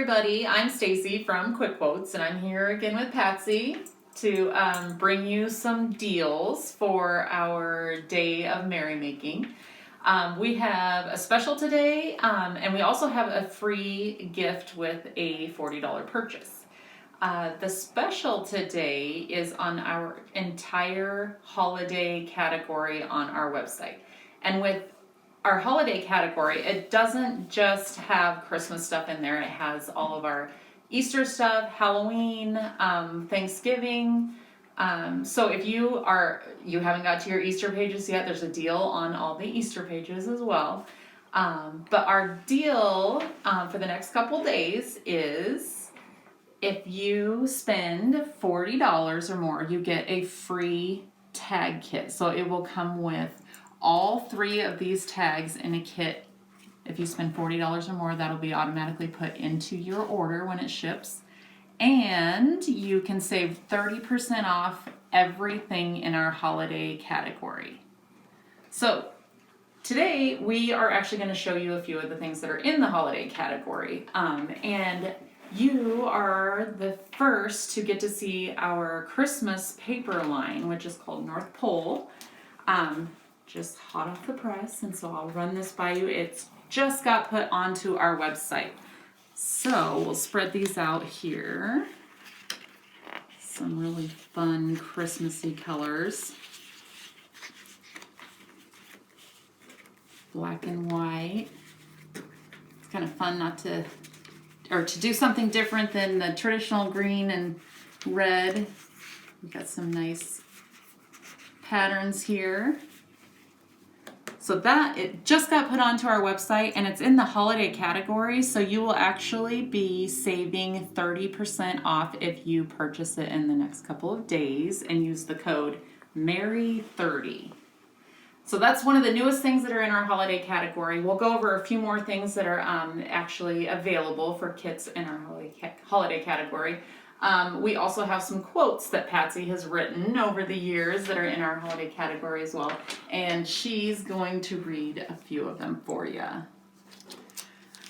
everybody, I'm Stacy from 𝐒𝐿𝐿𝐻, and I'm here again with Patsy to bring you some deals for our day of merrymaking. We have a special today, and we also have a free gift with a $40 purchase. The special today is on our entire holiday category on our website. And with our holiday category, it doesn't just have Christmas stuff in there. It has all of our Easter stuff, Halloween, Thanksgiving. So if you haven't got to your Easter pages yet, there's a deal on all the Easter pages as well. But our deal for the next couple days is if you spend $40 or more, you get a free tag kit. So it will come with all 3 of these tags in a kit. If you spend $40 or more, that'll be automatically put into your order when it ships. And you can save 30% off everything in our holiday category. So today we are actually going to show you a few of the things that are in the holiday category. And you are the first to get to see our Christmas paper line, which is called North Pole. Just hot off the press, and so I'll run this by you. It's just got put onto our website. So we'll spread these out here. Some really fun Christmassy colors. Black and white. It's kind of fun to do something different than the traditional green and red. We've got some nice patterns here. So it just got put onto our website, and it's in the holiday category, so you will actually be saving 30% off if you purchase it in the next couple of days and use the code MERRY30. So that's one of the newest things that are in our holiday category. We'll go over a few more things that are actually available for kits in our holiday category. We also have some quotes that Patsy has written over the years that are in our holiday category as well. And she's going to read a few of them for you.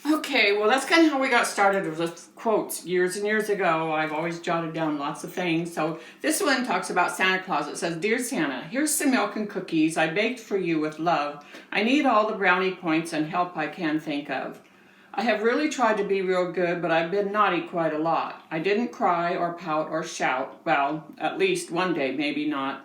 Okay, well that's kind of how we got started with quotes years and years ago. I've always jotted down lots of things. So this one talks about Santa Claus. It says, "Dear Santa, here's some milk and cookies I baked for you with love. I need all the brownie points and help I can think of. I have really tried to be real good, but I've been naughty quite a lot. I didn't cry or pout or shout. Well, at least one day, maybe not.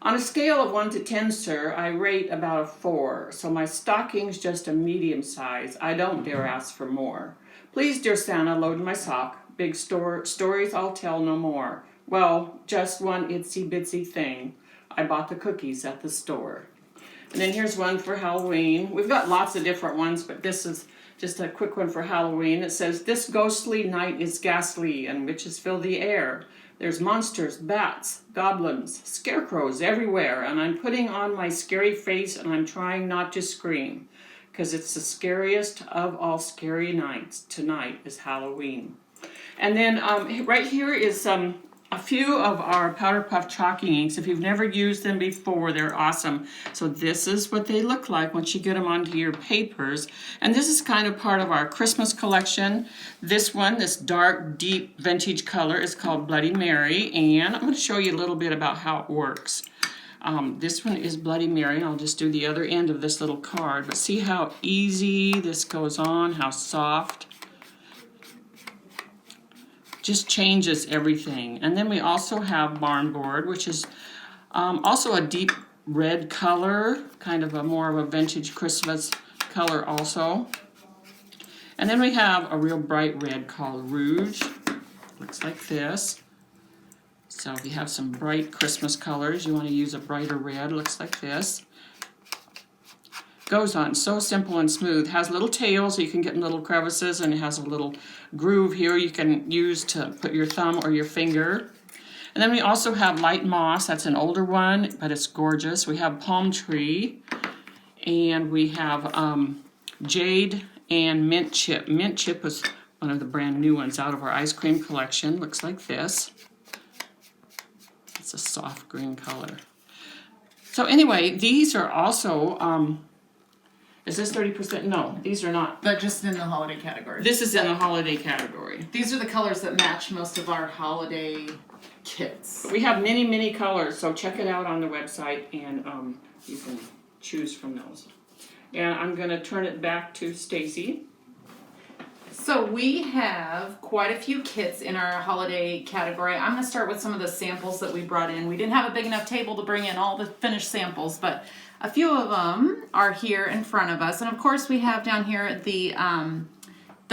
On a scale of 1 to 10, sir, I rate about a 4, so my stocking's just a medium size. I don't dare ask for more. Please, dear Santa, load my sock. Big stories I'll tell no more. Well, just one itsy-bitsy thing. I bought the cookies at the store." And then here's one for Halloween. We've got lots of different ones, but this is just a quick one for Halloween. It says, "This ghostly night is ghastly, and witches fill the air. There's monsters, bats, goblins, scarecrows everywhere, and I'm putting on my scary face and I'm trying not to scream, because it's the scariest of all scary nights. Tonight is Halloween." And then right here is a few of our Powder Puff chalking inks. If you've never used them before, they're awesome. So this is what they look like once you get them onto your papers. And this is kind of part of our Christmas collection. This one, this dark, deep vintage color, is called Bloody Mary. And I'm going to show you a little bit about how it works. This one is Bloody Mary. I'll just do the other end of this little card. But see how easy this goes on, how soft. Just changes everything. And then we also have Barn Board, which is also a deep red color, kind of more of a vintage Christmas color also. And then we have a real bright red called Rouge. Looks like this. So if you have some bright Christmas colors, you want to use a brighter red, looks like this. Goes on so simple and smooth. Has little tails so you can get in little crevices, and it has a little groove here you can use to put your thumb or your finger. And then we also have Light Moss. That's an older one, but it's gorgeous. We have Palm Tree, and we have Jade and Mint Chip. Mint Chip was one of the brand new ones out of our ice cream collection. Looks like this. It's a soft green color. So anyway, these are also Is this 30%? No, these are not. But just in the holiday category. This is in the holiday category. These are the colors that match most of our holiday kits. We have many, many colors, so check it out on the website, and you can choose from those. And I'm going to turn it back to Stacy. So we have quite a few kits in our holiday category. I'm going to start with some of the samples that we brought in. We didn't have a big enough table to bring in all the finished samples, but a few of them are here in front of us. And of course we have down here the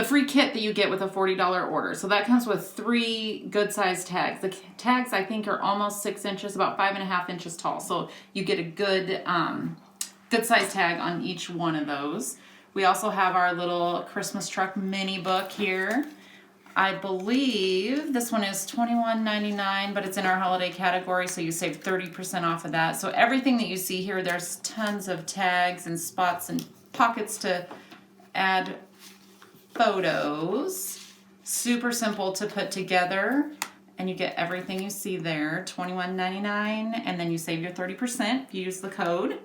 free kit that you get with a $40 order. So that comes with 3 good sized tags. The tags I think are almost 6 inches, about 5.5 inches tall. So you get a good size tag on each one of those. We also have our little Christmas truck mini book here. I believe this one is $21.99, but it's in our holiday category, so you save 30% off of that. So everything that you see here, there's tons of tags and spots and pockets to add photos. Super simple to put together, and you get everything you see there, $21.99, and then you save your 30% if you use the code.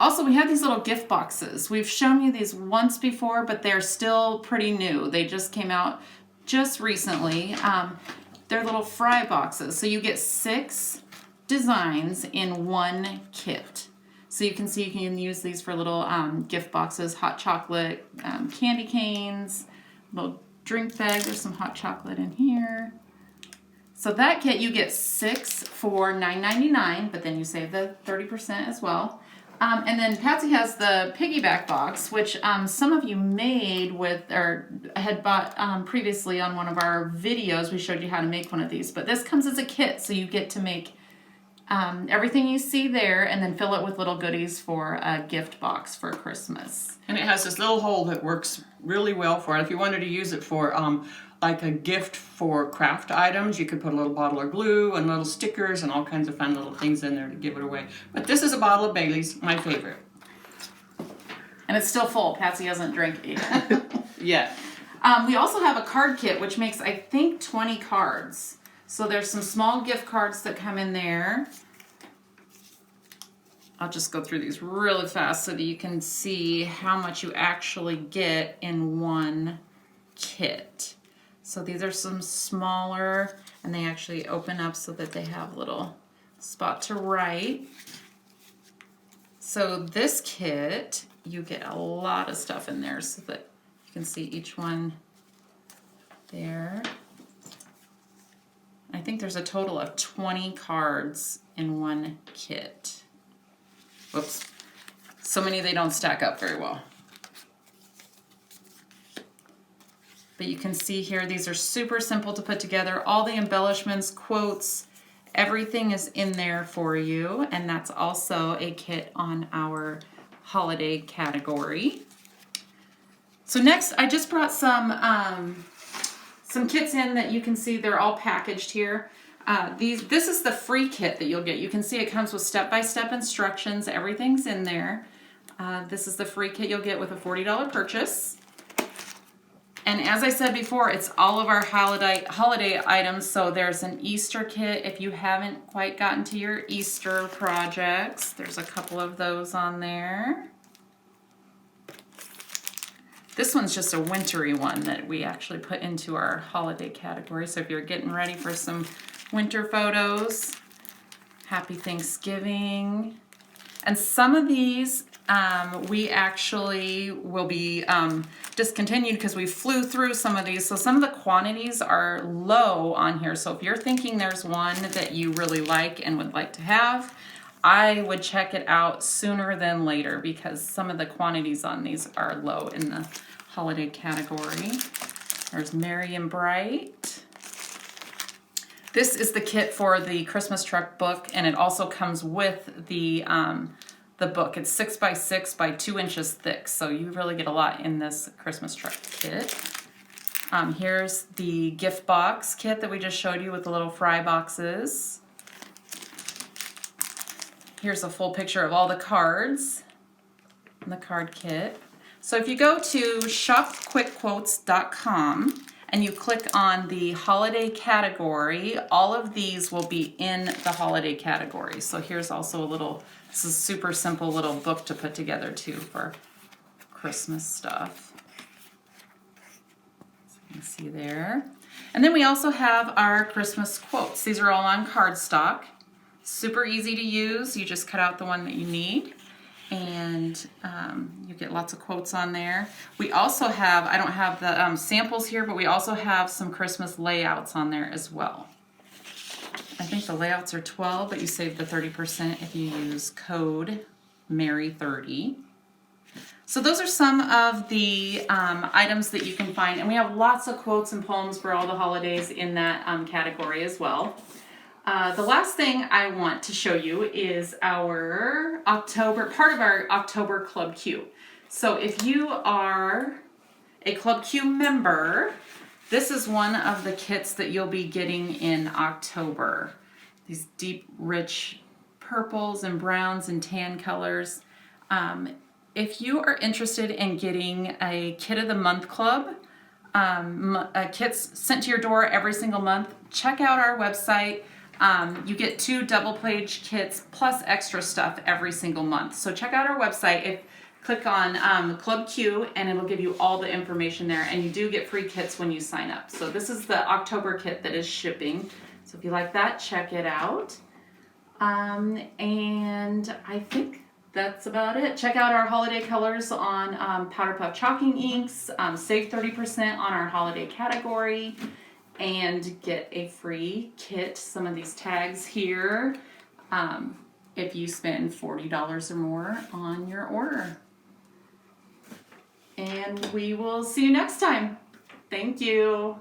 Also, we have these little gift boxes. We've shown you these once before, but they're still pretty new. They just came out just recently. They're little fry boxes. So you get 6 designs in one kit. So you can see you can use these for little gift boxes, hot chocolate, candy canes, little drink bag. There's some hot chocolate in here. So that kit you get 6 for $9.99, but then you save the 30% as well. And then Patsy has the piggyback box, which some of you made with or had bought previously on one of our videos. We showed you how to make one of these, but this comes as a kit, so you get to make everything you see there and then fill it with little goodies for a gift box for Christmas. And it has this little hole that works really well for it. If you wanted to use it for like a gift for craft items, you could put a little bottle of glue and little stickers and all kinds of fun little things in there to give it away. But this is a bottle of Bailey's, my favorite. And it's still full. Patsy hasn't drank it yet. We also have a card kit, which makes, I think, 20 cards. So there's some small gift cards that come in there. I'll just go through these really fast so that you can see how much you actually get in one kit. So these are some smaller, and they actually open up so that they have a little spot to write. So this kit, you get a lot of stuff in there so that you can see each one there. I think there's a total of 20 cards in one kit. Whoops. So many they don't stack up very well. But you can see here, these are super simple to put together. All the embellishments, quotes, everything is in there for you. And that's also a kit on our holiday category. So next, I just brought some kits in that you can see they're all packaged here. This is the free kit that you'll get. You can see it comes with step-by-step instructions. Everything's in there. This is the free kit you'll get with a $40 purchase. And as I said before, it's all of our holiday items. So there's an Easter kit if you haven't quite gotten to your Easter projects. There's a couple of those on there. This one's just a wintry one that we actually put into our holiday category. So if you're getting ready for some winter photos, happy Thanksgiving. And some of these we actually will be discontinued because we flew through some of these. So some of the quantities are low on here. So if you're thinking there's one that you really like and would like to have, I would check it out sooner than later because some of the quantities on these are low in the holiday category. There's Merry and Bright. This is the kit for the Christmas truck book, and it also comes with the book. It's 6 by 6 by 2 inches thick, so you really get a lot in this Christmas truck kit. Here's the gift box kit that we just showed you with the little fry boxes. Here's a full picture of all the cards in the card kit. So if you go to shopquickquotes.com and you click on the holiday category, all of these will be in the holiday category. So here's also a little, this is a super simple little book to put together too for Christmas stuff. So you can see there. And then we also have our Christmas quotes. These are all on cardstock. Super easy to use. You just cut out the one that you need, and you get lots of quotes on there. We also have, I don't have the samples here, but we also have some Christmas layouts on there as well. I think the layouts are 12, but you save the 30% if you use code MARY30. So those are some of the items that you can find, and we have lots of quotes and poems for all the holidays in that category as well. The last thing I want to show you is our part of our October Club Q. So if you are a Club Q member, this is one of the kits that you'll be getting in October. These deep, rich purples and browns and tan colors. If you are interested in getting a Kit of the Month Club, kits sent to your door every single month, check out our website. You get 2 double page kits plus extra stuff every single month. So check out our website. Click on Club Q and it'll give you all the information there, and you do get free kits when you sign up. So this is the October kit that is shipping. So if you like that, check it out. And I think that's about it. Check out our holiday colors on Powder Puff Chalking Inks. Save 30% on our holiday category and get a free kit. Some of these tags here if you spend $40 or more on your order. And we will see you next time. Thank you.